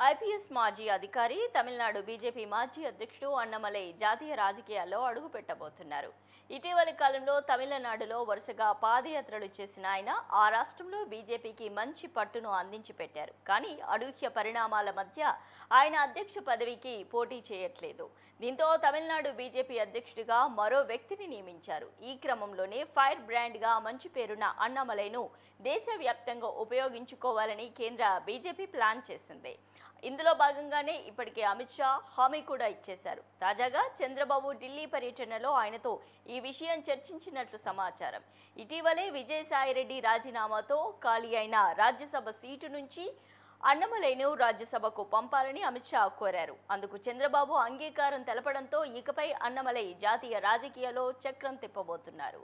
IPS మాజీ అధికారి, Tamil Nadu BJP మాజీ అధ్యక్షుడు అన్నమలై జాతీయ రాజకీయాల్లో అడుగుపెట్టబోతున్నారు. ఇటీవలి కాలంలో తమిళనాడులో వరుసగా పాదయాత్రలు చేసిన ఆయన ఆ రాష్ట్రంలో బీజేపీకి మంచి పట్టును అందించి పెట్టారు. కానీ అనూహ్య పరిణామాల మధ్య ఆయన అధ్యక్ష పదవికి పోటీ చేయట్లేదు. దీంతో తమిళనాడు బీజేపీ అధ్యక్షుడిగా మరో వ్యక్తిని నియమించారు. ఈ క్రమంలోనే ఫైర్ బ్రాండ్గా మంచి పేరున్న అన్నమలైను దేశవ్యాప్తంగా ఉపయోగించుకోవాలని కేంద్ర బీజేపీ ప్లాన్ చేసింది. ఇందులో భాగంగానే ఇప్పటికే అమిత్ షా హామీ కూడా ఇచ్చేశారు. తాజాగా చంద్రబాబు ఢిల్లీ పర్యటనలో ఆయనతో ఈ విషయం చర్చించినట్లు సమాచారం. ఇటీవలే విజయసాయిరెడ్డి రాజీనామాతో ఖాళీ అయిన రాజ్యసభ సీటు నుంచి అన్నమలైను రాజ్యసభకు పంపాలని అమిత్ షా కోరారు. అందుకు చంద్రబాబు అంగీకారం తెలపడంతో ఇకపై అన్నమలై జాతీయ రాజకీయాల్లో చక్రం తిప్పబోతున్నారు.